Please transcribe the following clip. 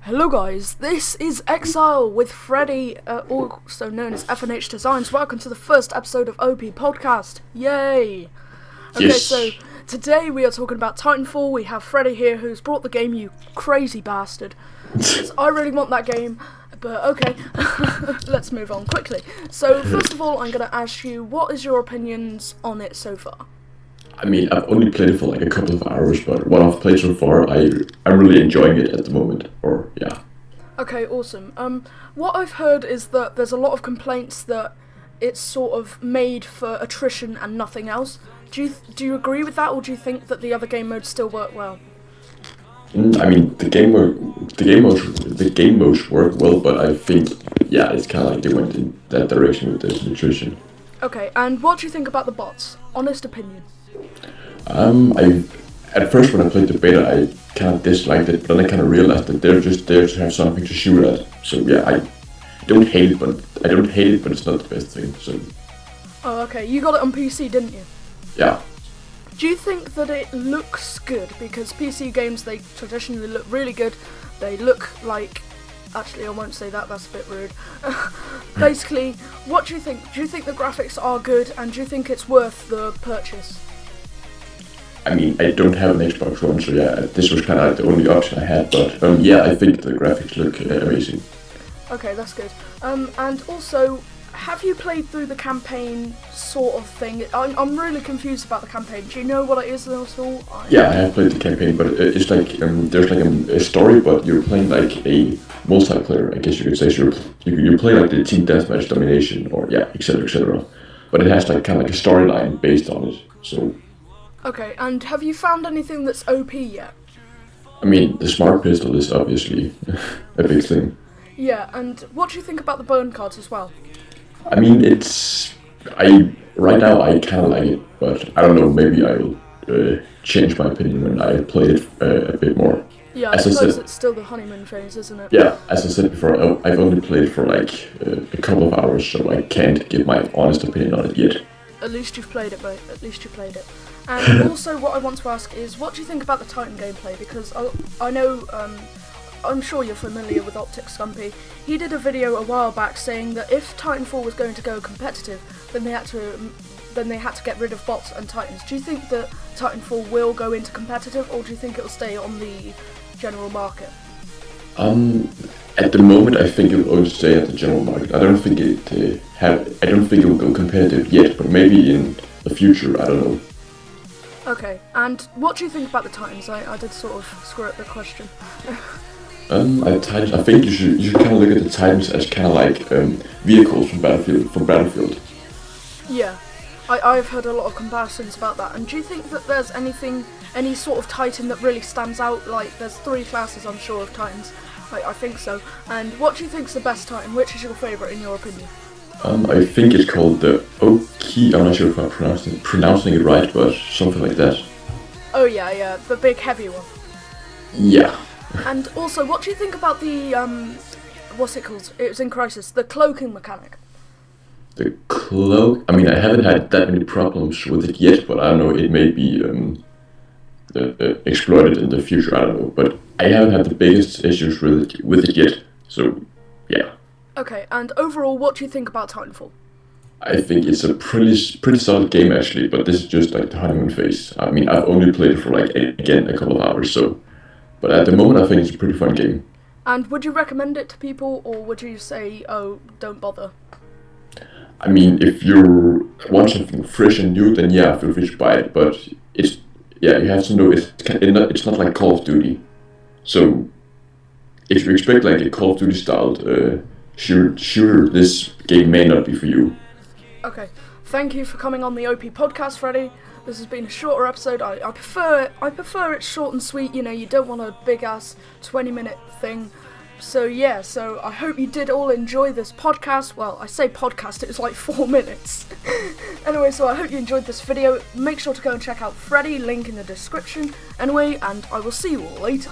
Hello guys, this is Exile with Freddy, also known as FNH Designs. Welcome to the first episode of OP Podcast. Yay! Okay, Yes. so today we are talking about Titanfall. We have Freddy here who's brought the game, you crazy bastard. I really want that game, but okay, let's move on quickly. So first of all, I'm going to ask you, what is your opinions on it so far? I mean, I've only played it for like a couple of hours, but what I've played so far, I'm really enjoying it at the moment. Yeah. Okay, awesome. What I've heard is that there's a lot of complaints that it's sort of made for attrition and nothing else. Do you agree with that, or do you think that the other game modes still work well? I mean, the game modes work well, but I think, yeah, it's kind of like they went in that direction with the nutrition. Okay, and what do you think about the bots? Honest opinion. At first when I played the beta, I kind of disliked it, but then I kind of realized that they're just there to have something to shoot at. So yeah, I don't hate it, but it's not the best thing. So. Oh, okay. You got it on PC, didn't you? Yeah. Do you think that it looks good? Because PC games, they traditionally look really good. They look like... Actually, I won't say that, that's a bit rude. Basically, what do you think? Do you think the graphics are good, and do you think it's worth the purchase? I mean, I don't have an Xbox One, so yeah, this was kind of like the only option I had, but yeah, I think the graphics look amazing. Okay, that's good. And also, have you played through the campaign sort of thing? I'm really confused about the campaign. Do you know what it is at all? Yeah, I have played the campaign, but it's like, there's like a story, but you're playing like a multiplayer, I guess you could say. So you play like the team deathmatch domination, or yeah, etc, etc. But it has like kind of like a storyline based on it, so... Okay, and have you found anything that's OP yet? I mean, the smart pistol is obviously a big thing. Yeah, and what do you think about the burn cards as well? I mean, right now I kind of like it, but I don't know, maybe I'll change my opinion when I play it a bit more. Yeah, I suppose it's still the honeymoon phase, isn't it? Yeah, as I said before, I've only played it for like a couple of hours, so I can't give my honest opinion on it yet. At least you've played it, but at least you played it. And also, what I want to ask is, what do you think about the Titan gameplay? Because I know, I'm sure you're familiar with Optic Scumpy. He did a video a while back saying that if Titanfall was going to go competitive, then they had to get rid of bots and Titans. Do you think that Titanfall will go into competitive, or do you think it will stay on the general market? At the moment, I think it will only stay at the general market. I don't think it will go competitive yet, but maybe in the future, I don't know. Okay, and what do you think about the Titans? I did sort of screw up the question. Titans, I think you should kind of look at the Titans as kind of like vehicles from Battlefield. Yeah, I've heard a lot of comparisons about that. And do you think that there's any sort of Titan that really stands out? Like, there's 3 classes, I'm sure, of Titans. I think so. And what do you think's the best Titan? Which is your favourite, in your opinion? I think it's called the Oki. I'm not sure if I'm pronouncing it right, but something like that. Oh yeah, the big heavy one. Yeah. And also, what do you think about the what's it called? It was in Crisis, the cloaking mechanic. The cloak. I mean, I haven't had that many problems with it yet, but I don't know. It may be exploited in the future. I don't know, but I haven't had the biggest issues with it yet. So, yeah. Okay, and overall, what do you think about Titanfall? I think it's a pretty solid game actually, but this is just like the honeymoon phase. I mean, I've only played it for like a couple of hours, so. But at the moment, I think it's a pretty fun game. And would you recommend it to people, or would you say, oh, don't bother? I mean, if you want something fresh and new, then yeah, feel free to buy it. But you have to know it's not like Call of Duty. So if you expect like a Call of Duty styled shooter, this game may not be for you. Okay, thank you for coming on the OP podcast, Freddy. This has been a shorter episode. I prefer it short and sweet. You know, you don't want a big ass 20-minute thing. So yeah, I hope you did all enjoy this podcast. Well, I say podcast, it was like 4 minutes. Anyway, so I hope you enjoyed this video. Make sure to go and check out Freddy, link in the description. Anyway, and I will see you all later.